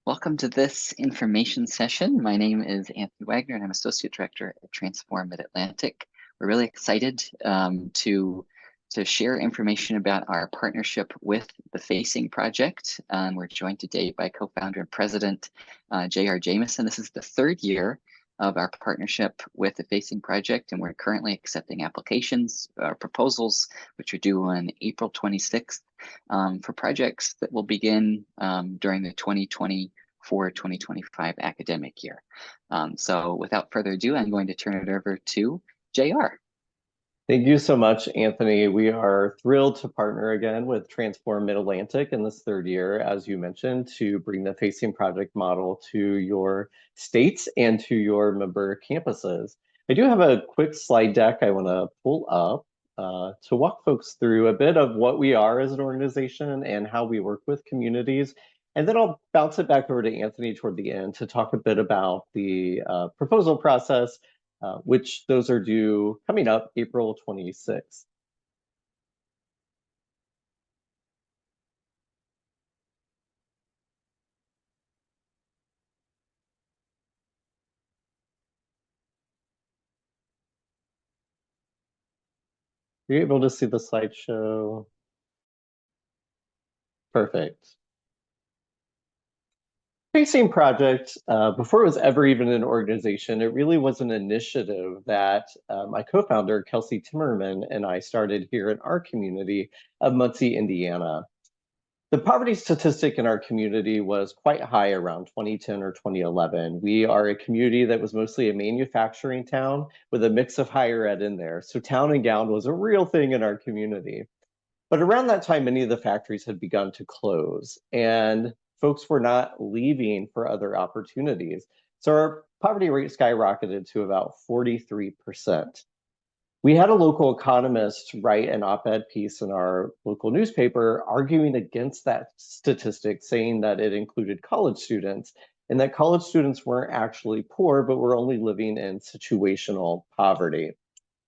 Welcome to this information session. My name is Anthony Wagner, and I'm Associate Director at Transform Mid-Atlantic. We're really excited to share information about our partnership with the Facing Project. We're joined today by co-founder and president J.R. Jamison. This is the third year of our partnership with the Facing Project, and we're currently accepting applications, proposals, which are due on April 26th. For projects that will begin during the 2024-2025 academic year. So without further ado, I'm going to turn it over to JR. Thank you so much, Anthony. We are thrilled to partner again with Transform Mid-Atlantic in this third year, as you mentioned, to bring the Facing Project model to your states and to your member campuses. I do have a quick slide deck I want to pull up to walk folks through a bit of what we are as an organization and how we work with communities. And then I'll bounce it back over to Anthony toward the end to talk a bit about the proposal process, which those are due coming up April 26th. Are you able to see the slideshow? Perfect. Facing Project, before it was ever even an organization, it really was an initiative that my co-founder, Kelsey Timmerman, and I started here in our community of Muncie, Indiana. The poverty statistic in our community was quite high around 2010 or 2011. We are a community that was mostly a manufacturing town with a mix of higher ed in there. So town and gown was a real thing in our community. But around that time, many of the factories had begun to close and folks were not leaving for other opportunities. So our poverty rate skyrocketed to about 43%. We had a local economist write an op-ed piece in our local newspaper arguing against that statistic, saying that it included college students and that college students weren't actually poor, but were only living in situational poverty.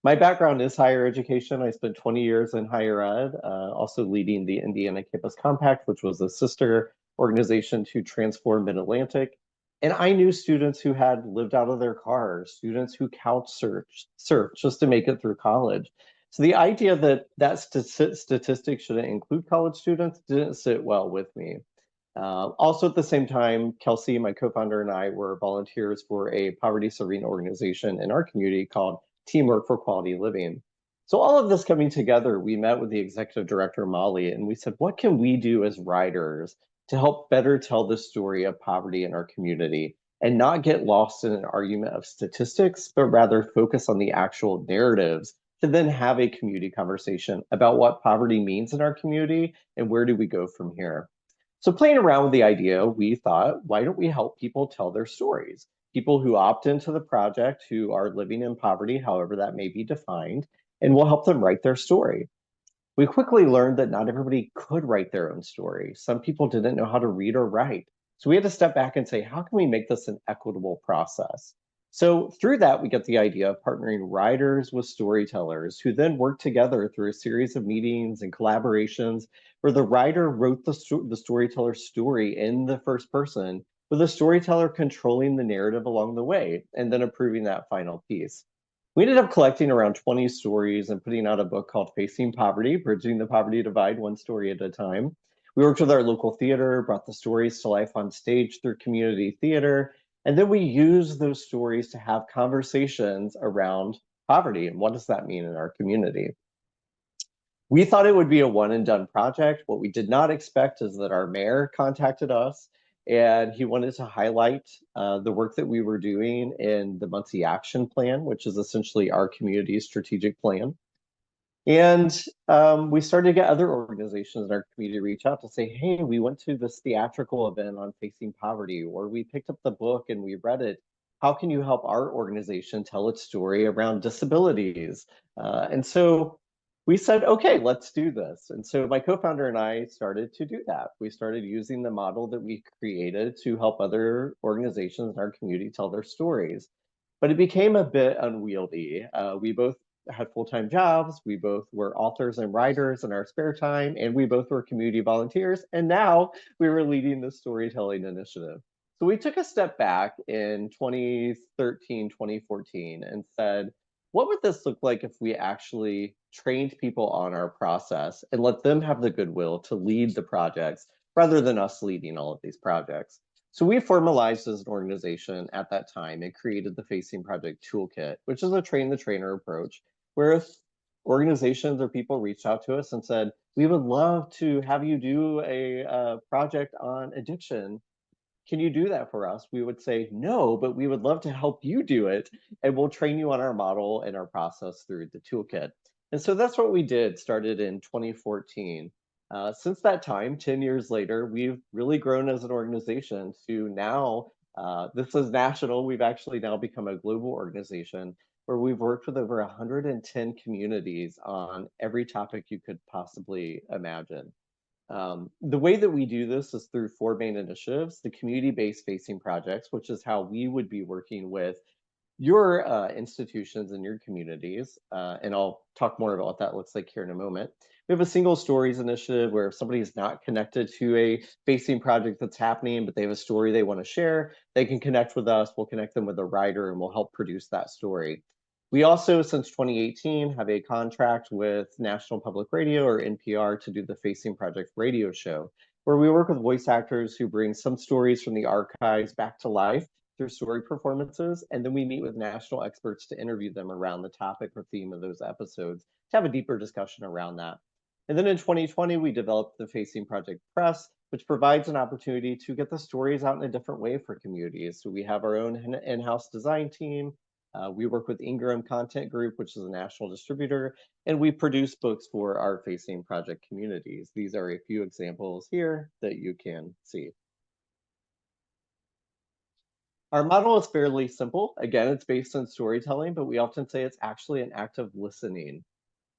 My background is higher education. I spent 20 years in higher ed, also leading the Indiana Campus Compact, which was a sister organization to Transform Mid-Atlantic. And I knew students who had lived out of their cars, students who couch surfed just to make it through college. So the idea that that statistic shouldn't include college students didn't sit well with me. Also at the same time, Kelsey, my co-founder, and I were volunteers for a poverty-serving organization in our community called Teamwork for Quality Living. So all of this coming together, we met with the executive director, Molly, and we said, what can we do as writers to help better tell the story of poverty in our community and not get lost in an argument of statistics, but rather focus on the actual narratives to then have a community conversation about what poverty means in our community and where do we go from here. So playing around with the idea, we thought, why don't we help people tell their stories? People who opt into the project who are living in poverty, however that may be defined, and we'll help them write their story. We quickly learned that not everybody could write their own story. Some people didn't know how to read or write. So we had to step back and say, how can we make this an equitable process? So through that, we get the idea of partnering writers with storytellers who then work together through a series of meetings and collaborations where the writer wrote the storyteller's story in the first person, with the storyteller controlling the narrative along the way and then approving that final piece. We ended up collecting around 20 stories and putting out a book called Facing Poverty, Bridging the Poverty Divide, one story at a time. We worked with our local theater, brought the stories to life on stage through community theater, and then we used those stories to have conversations around poverty and what does that mean in our community. We thought it would be a one and done project. What we did not expect is that our mayor contacted us and he wanted to highlight the work that we were doing in the Muncie Action Plan, which is essentially our community's strategic plan. And we started to get other organizations in our community reach out to say, hey, we went to this theatrical event on facing poverty, or we picked up the book and we read it. How can you help our organization tell its story around disabilities? And so we said, okay, let's do this. And so my co-founder and I started to do that. We started using the model that we created to help other organizations in our community tell their stories. But it became a bit unwieldy. We both had full-time jobs. We both were authors and writers in our spare time, and we both were community volunteers. And now we were leading the storytelling initiative. So we took a step back in 2013, 2014 and said, what would this look like if we actually trained people on our process and let them have the goodwill to lead the projects rather than us leading all of these projects? So we formalized as an organization at that time and created the Facing Project Toolkit, which is a train the trainer approach, where if organizations or people reached out to us and said, we would love to have you do a project on addiction, can you do that for us? We would say, no, but we would love to help you do it. And we'll train you on our model and our process through the toolkit. And so that's what we did, started in 2014. Since that time, 10 years later, we've really grown as an organization to now, this is national, we've actually now become a global organization where we've worked with over 110 communities on every topic you could possibly imagine. The way that we do this is through 4 main initiatives: the community-based facing projects, which is how we would be working with your institutions and your communities. And I'll talk more about what that looks like here in a moment. We have a single stories initiative where if somebody is not connected to a facing project that's happening, but they have a story they want to share, they can connect with us. We'll connect them with a writer and we'll help produce that story. We also, since 2018, have a contract with National Public Radio, or NPR, to do the Facing Project radio show, where we work with voice actors who bring some stories from the archives back to life through story performances, and then we meet with national experts to interview them around the topic or theme of those episodes to have a deeper discussion around that. And then in 2020, we developed the Facing Project Press, which provides an opportunity to get the stories out in a different way for communities. So we have our own in-house design team. We work with Ingram Content Group, which is a national distributor, and we produce books for our Facing Project communities. These are a few examples here that you can see. Our model is fairly simple. Again, it's based on storytelling, but we often say it's actually an act of listening,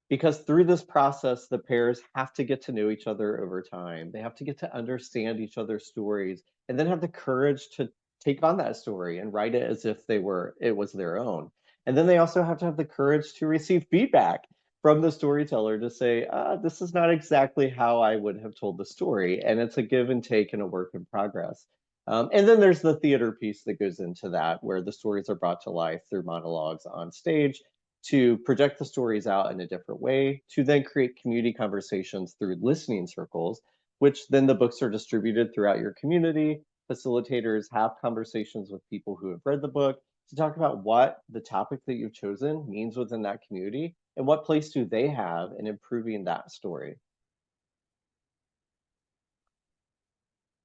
because through this process, the pairs have to get to know each other over time. They have to get to understand each other's stories and then have the courage to take on that story and write it as if it was their own. And then they also have to have the courage to receive feedback from the storyteller to say, this is not exactly how I would have told the story. And it's a give and take and a work in progress. And then there's the theater piece that goes into that, where the stories are brought to life through monologues on stage, to project the stories out in a different way, to then create community conversations through listening circles, which then the books are distributed throughout your community. Facilitators have conversations with people who have read the book to talk about what the topic that you've chosen means within that community and what place do they have in improving that story.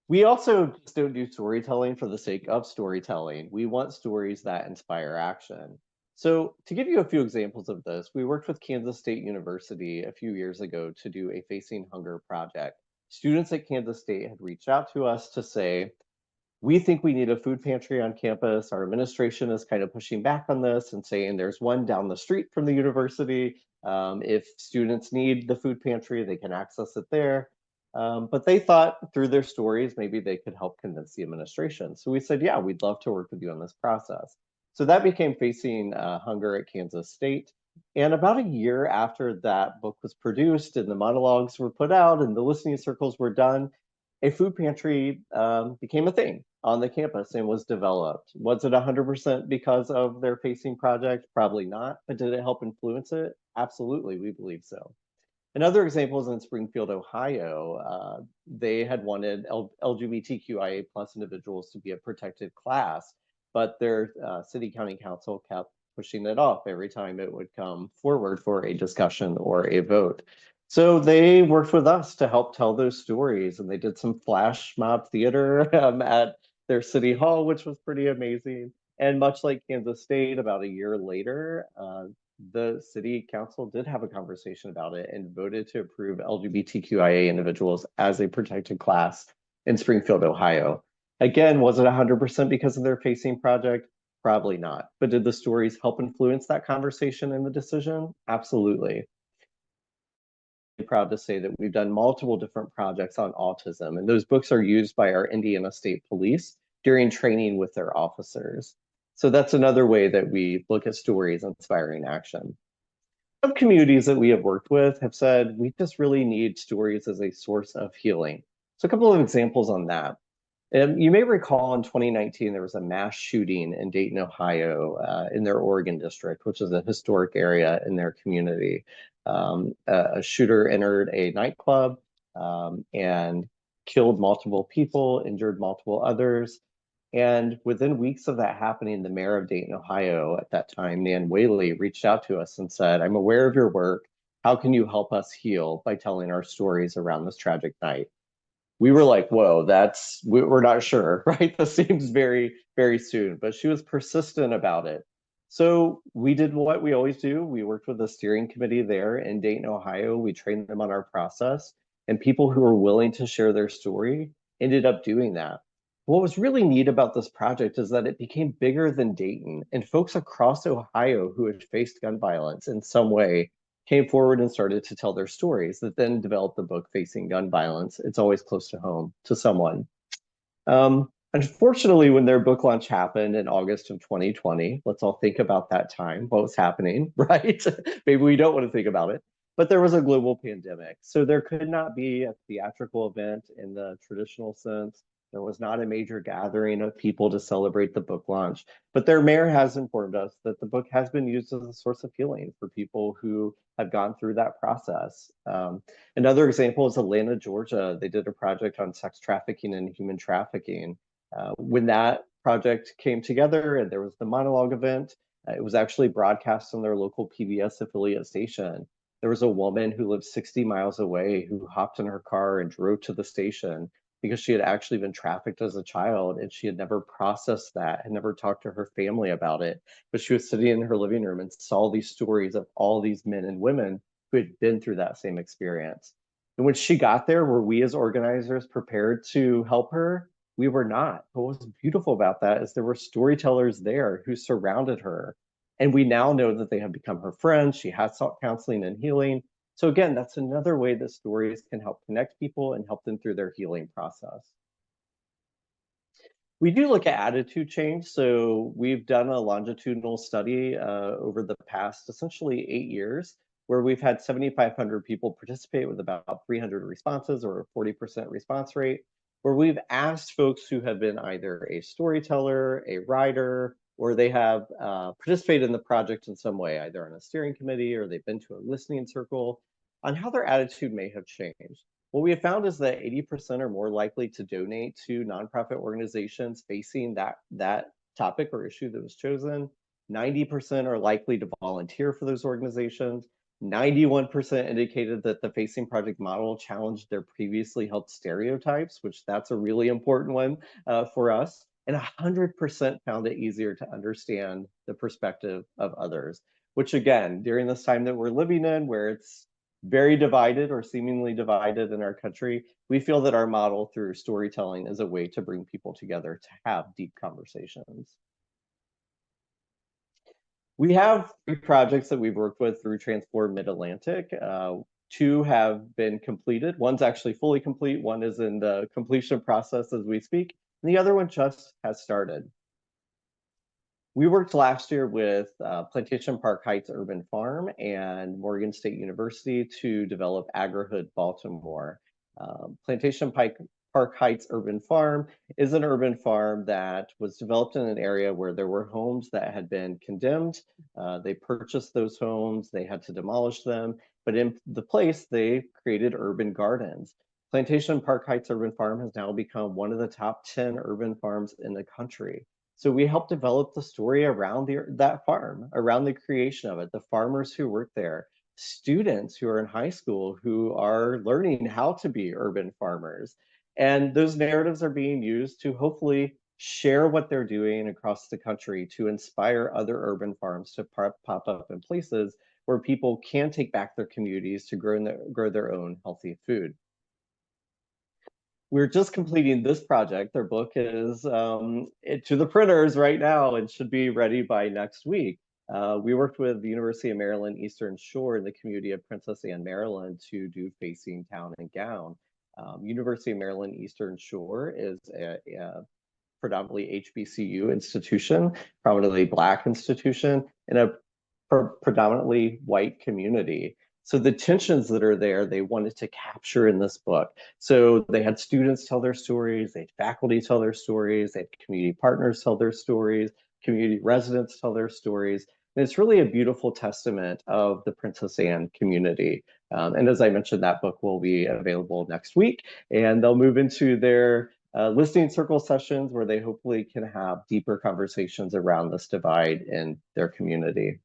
We also just don't do storytelling for the sake of storytelling. We want stories that inspire action. So to give you a few examples of this, we worked with Kansas State University a few years ago to do a Facing Hunger project. Students at Kansas State had reached out to us to say, we think we need a food pantry on campus. Our administration is kind of pushing back on this and saying there's one down the street from the university. If students need the food pantry, they can access it there. But they thought through their stories, maybe they could help convince the administration. So we said, yeah, we'd love to work with you on this process. So that became Facing Hunger at Kansas State. And about a year after that book was produced and the monologues were put out and the listening circles were done, a food pantry became a thing on the campus and was developed. Was it 100% because of their Facing project? Probably not, but did it help influence it? Absolutely, we believe so. Another example is in Springfield, Ohio. They had wanted LGBTQIA+ individuals to be a protected class, but their city county council kept pushing it off every time it would come forward for a discussion or a vote. So they worked with us to help tell those stories, and they did some flash mob theater at their city hall, which was pretty amazing. And much like Kansas State, about a year later, the city council did have a conversation about it and voted to approve LGBTQIA individuals as a protected class in Springfield, Ohio. Again, was it 100% because of their Facing project? Probably not. But did the stories help influence that conversation and the decision? Absolutely. I'm proud to say that we've done multiple different projects on autism, and those books are used by our Indiana State Police during training with their officers. So that's another way that we look at stories inspiring action. Some communities that we have worked with have said, we just really need stories as a source of healing. So a couple of examples on that. You may recall in 2019, there was a mass shooting in Dayton, Ohio, in their Oregon district, which is a historic area in their community. A shooter entered a nightclub and killed multiple people, injured multiple others. And within weeks of that happening, the mayor of Dayton, Ohio at that time, Nan Whaley, reached out to us and said, I'm aware of your work. How can you help us heal by telling our stories around this tragic night? We were like, whoa, we're not sure, right? This seems very, very soon. But she was persistent about it. So we did what we always do. We worked with the steering committee there in Dayton, Ohio. We trained them on our process, and people who were willing to share their story ended up doing that. What was really neat about this project is that it became bigger than Dayton, and folks across Ohio who had faced gun violence in some way came forward and started to tell their stories that then developed the book Facing Gun Violence. It's always close to home to someone. Unfortunately, when their book launch happened in August of 2020, let's all think about that time, what was happening, right? Maybe we don't want to think about it, but there was a global pandemic. So there could not be a theatrical event in the traditional sense. There was not a major gathering of people to celebrate the book launch, but their mayor has informed us that the book has been used as a source of healing for people who have gone through that process. Another example is Atlanta, Georgia. They did a project on sex trafficking and human trafficking. When that project came together and there was the monologue event, it was actually broadcast on their local PBS affiliate station. There was a woman who lived 60 miles away who hopped in her car and drove to the station because she had actually been trafficked as a child and she had never processed that, had never talked to her family about it. But she was sitting in her living room and saw these stories of all these men and women who had been through that same experience. And when she got there, were we as organizers prepared to help her? We were not. But what was beautiful about that is there were storytellers there who surrounded her. And we now know that they have become her friends. She has sought counseling and healing. So again, that's another way that stories can help connect people and help them through their healing process. We do look at attitude change. So we've done a longitudinal study over the past essentially 8 years, where we've had 7,500 people participate with about 300 responses or a 40% response rate, where we've asked folks who have been either a storyteller, a writer, or they have participated in the project in some way, either on a steering committee or they've been to a listening circle, on how their attitude may have changed. What we have found is that 80% are more likely to donate to nonprofit organizations facing that topic or issue that was chosen. 90% are likely to volunteer for those organizations. 91% indicated that the Facing Project model challenged their previously held stereotypes, which that's a really important one for us. And 100% found it easier to understand the perspective of others, which again, during this time that we're living in, where it's very divided or seemingly divided in our country, we feel that our model through storytelling is a way to bring people together to have deep conversations. We have 3 projects that we've worked with through Transform Mid-Atlantic. 2 have been completed. One's actually fully complete. One is in the completion process as we speak. And the other one just has started. We worked last year with Plantation Park Heights Urban Farm and Morgan State University to develop AgriHood Baltimore. Plantation Park Heights Urban Farm is an urban farm that was developed in an area where there were homes that had been condemned. They purchased those homes, they had to demolish them, but in the place they created urban gardens. Plantation Park Heights Urban Farm has now become one of the top 10 urban farms in the country. So we helped develop the story around that farm, around the creation of it, the farmers who work there, students who are in high school who are learning how to be urban farmers. And those narratives are being used to hopefully share what they're doing across the country to inspire other urban farms to pop up in places where people can take back their communities to grow their own healthy food. We're just completing this project. Their book is to the printers right now and should be ready by next week. We worked with the University of Maryland Eastern Shore in the community of Princess Anne, Maryland to do Facing Town and Gown. University of Maryland Eastern Shore is a predominantly HBCU institution, predominantly Black institution, and a predominantly white community. So the tensions that are there, they wanted to capture in this book. So they had students tell their stories, they had faculty tell their stories, they had community partners tell their stories, community residents tell their stories. And it's really a beautiful testament of the Princess Anne community. And as I mentioned, that book will be available next week, and they'll move into their listening circle sessions where they hopefully can have deeper conversations around this divide in their community.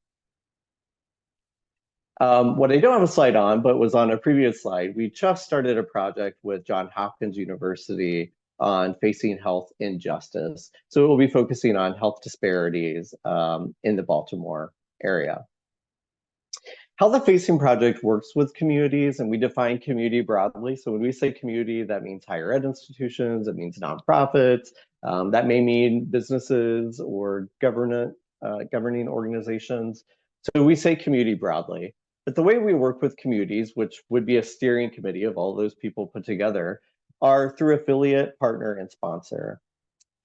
What I don't have a slide on, but was on a previous slide, we just started a project with Johns Hopkins University on facing health injustice. So it will be focusing on health disparities in the Baltimore area. How the Facing Project works with communities, and we define community broadly. So when we say community, that means higher ed institutions, it means nonprofits, that may mean businesses or governing organizations. So we say community broadly. But the way we work with communities, which would be a steering committee of all those people put together, are through affiliate, partner, and sponsor.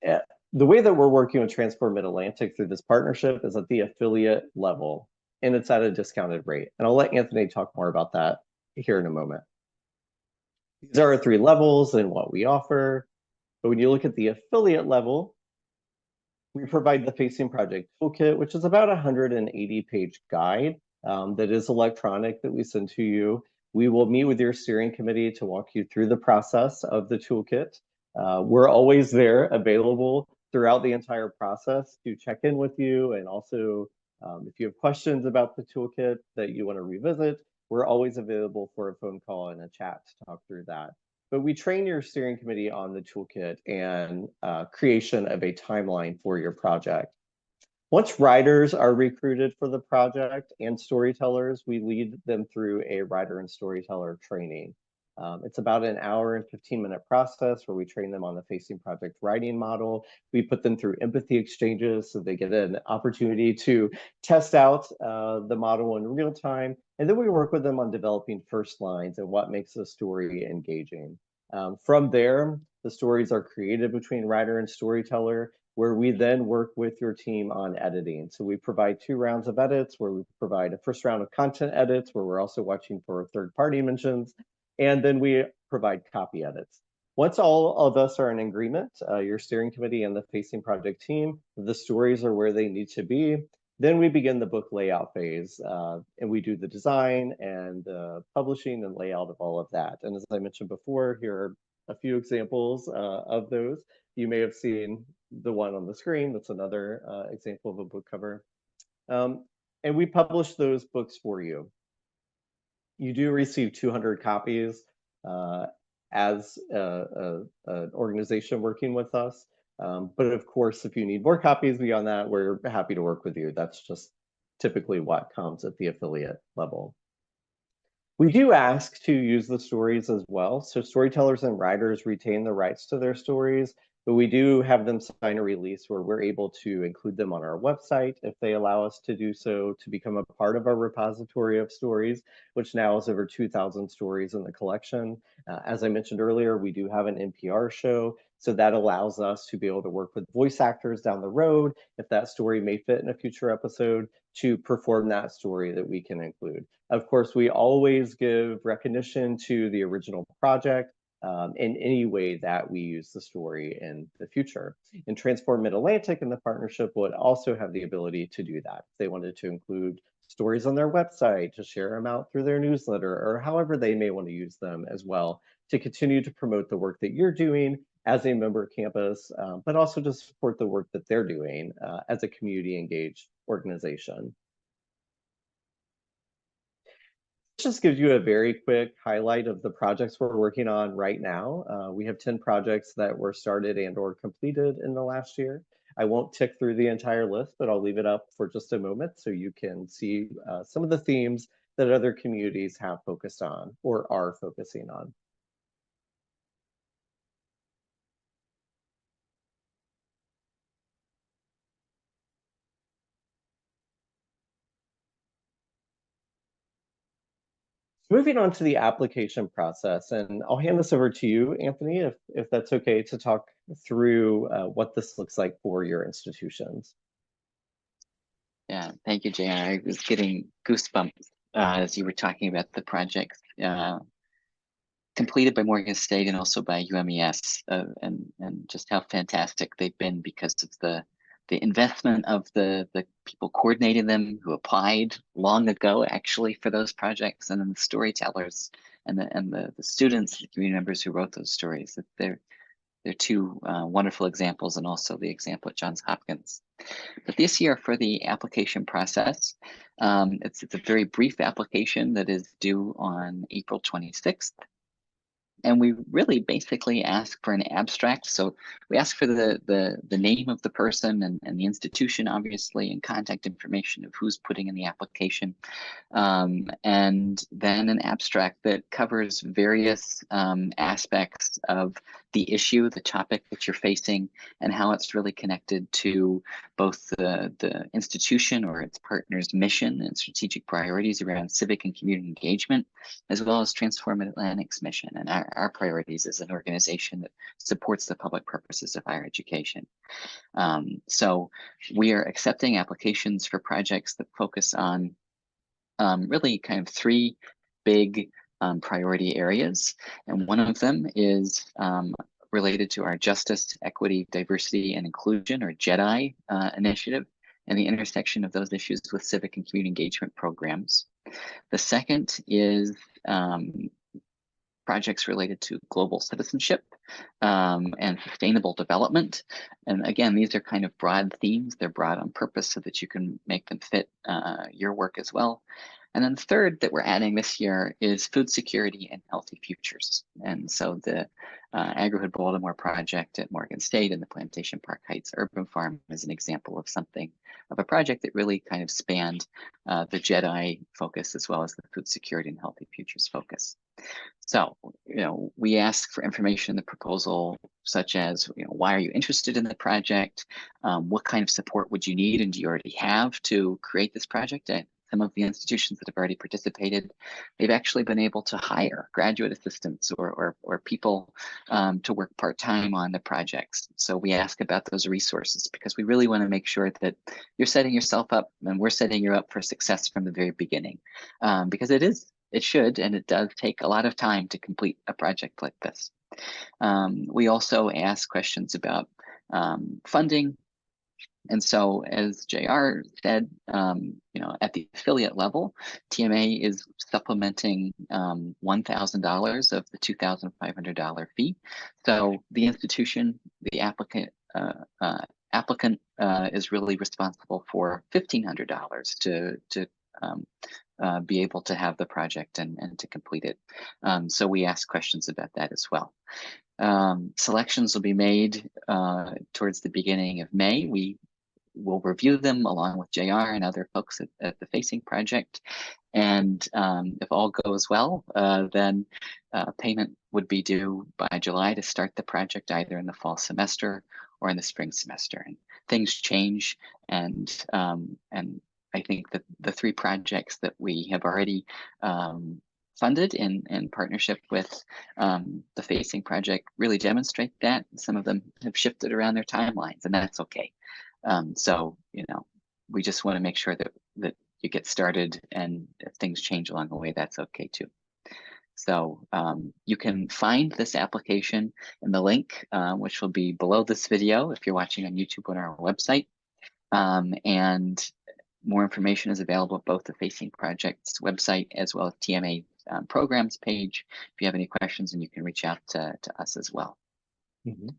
The way that we're working with Transform Mid-Atlantic through this partnership is at the affiliate level, and it's at a discounted rate. And I'll let Anthony talk more about that here in a moment. These are our 3 levels and what we offer. But when you look at the affiliate level, we provide the Facing Project Toolkit, which is about a 180-page guide that is electronic that we send to you. We will meet with your steering committee to walk you through the process of the toolkit. We're always there, available throughout the entire process to check in with you. And also, if you have questions about the toolkit that you want to revisit, we're always available for a phone call and a chat to talk through that. But we train your steering committee on the toolkit and creation of a timeline for your project. Once writers are recruited for the project and storytellers, we lead them through a writer and storyteller training. It's about an hour and 15-minute process where we train them on the Facing Project writing model. We put them through empathy exchanges so they get an opportunity to test out the model in real time. And then we work with them on developing first lines and what makes a story engaging. From there, the stories are created between writer and storyteller, where we then work with your team on editing. So we provide 2 rounds of edits, where we provide a first round of content edits, where we're also watching for third-party mentions, and then we provide copy edits. Once all of us are in agreement, your steering committee and the Facing Project team, the stories are where they need to be, then we begin the book layout phase, and we do the design and publishing and layout of all of that. And as I mentioned before, here are a few examples of those. You may have seen the one on the screen. That's another example of a book cover. And we publish those books for you. You do receive 200 copies as an organization working with us. But of course, if you need more copies beyond that, we're happy to work with you. That's just typically what comes at the affiliate level. We do ask to use the stories as well. So storytellers and writers retain the rights to their stories, but we do have them sign a release where we're able to include them on our website if they allow us to do so, to become a part of our repository of stories, which now is over 2,000 stories in the collection. As I mentioned earlier, we do have an NPR show, so that allows us to be able to work with voice actors down the road, if that story may fit in a future episode, to perform that story that we can include. Of course, we always give recognition to the original project in any way that we use the story in the future. And Transform Mid-Atlantic and the partnership would also have the ability to do that. If they wanted to include stories on their website, to share them out through their newsletter, or however they may want to use them as well, to continue to promote the work that you're doing as a member campus, but also to support the work that they're doing as a community engaged organization. This just gives you a very quick highlight of the projects we're working on right now. We have 10 projects that were started and or completed in the last year. I won't tick through the entire list, but I'll leave it up for just a moment so you can see some of the themes that other communities have focused on or are focusing on. Moving on to the application process, and I'll hand this over to you, Anthony, if that's okay, to talk through what this looks like for your institutions. Yeah, thank you, JR. I was getting goosebumps as you were talking about the projects completed by Morgan State and also by UMES, and just how fantastic they've been because of the investment of the people coordinating them who applied long ago actually for those projects, and then the storytellers and the students, the community members who wrote those stories. That they're two wonderful examples, and also the example at Johns Hopkins. But this year for the application process, it's a very brief application that is due on April 26th. And we really basically ask for an abstract. So we ask for the name of the person and the institution, obviously, and contact information of who's putting in the application. And then an abstract that covers various aspects of the issue, the topic that you're facing, and how it's really connected to both the institution or its partner's mission and strategic priorities around civic and community engagement, as well as Transform Mid-Atlantic's mission and our priorities as an organization that supports the public purposes of higher education. So we are accepting applications for projects that focus on really kind of three big priority areas. And one of them is related to our Justice, Equity, Diversity, and Inclusion, or JEDI initiative, and the intersection of those issues with civic and community engagement programs. The second is projects related to global citizenship and sustainable development. And again, these are kind of broad themes. They're broad on purpose so that you can make them fit your work as well. And then the third that we're adding this year is food security and healthy futures. And so the Agri-Hood Baltimore project at Morgan State and the Plantation Park Heights Urban Farm is an example of a project that really kind of spanned the JEDI focus as well as the food security and healthy futures focus. So, we ask for information in the proposal, such as, why are you interested in the project? What kind of support would you need, and do you already have to create this project? Some of the institutions that have already participated, they've actually been able to hire graduate assistants or people to work part-time on the projects. So we ask about those resources because we really want to make sure that you're setting yourself up and we're setting you up for success from the very beginning, because it should, and it does take a lot of time to complete a project like this. We also ask questions about funding. And so, as JR said, at the affiliate level, TMA is supplementing $1,000 of the $2,500 fee. So the institution, the applicant is really responsible for $1,500 to be able to have the project and to complete it. So we ask questions about that as well. Selections will be made towards the beginning of May. We will review them along with JR and other folks at the Facing Project. And if all goes well, then payment would be due by July to start the project either in the fall semester or in the spring semester. And things change, and I think that the three projects that we have already funded in partnership with the Facing Project really demonstrate that. Some of them have shifted around their timelines, and that's okay. So, we just want to make sure that you get started, and if things change along the way, that's okay too. So you can find this application in the link, which will be below this video if you're watching on YouTube on our website. And more information is available at both the Facing Project's website as well as TMA programs page if you have any questions, and you can reach out to us as well. Mm-hmm.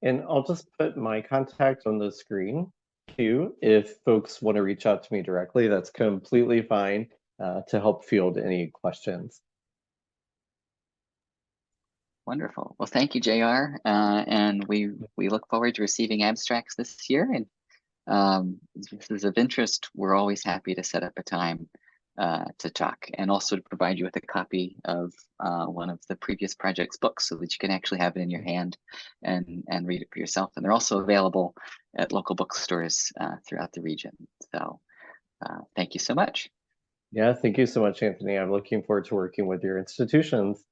And I'll just put my contact on the screen too. If folks want to reach out to me directly, that's completely fine to help field any questions. Wonderful. Well, thank you, JR. And we look forward to receiving abstracts this year. And if this is of interest, we're always happy to set up a time to talk, and also to provide you with a copy of one of the previous project's books so that you can actually have it in your hand and read it for yourself. And they're also available at local bookstores throughout the region. So thank you so much. Yeah, thank you so much, Anthony. I'm looking forward to working with your institutions.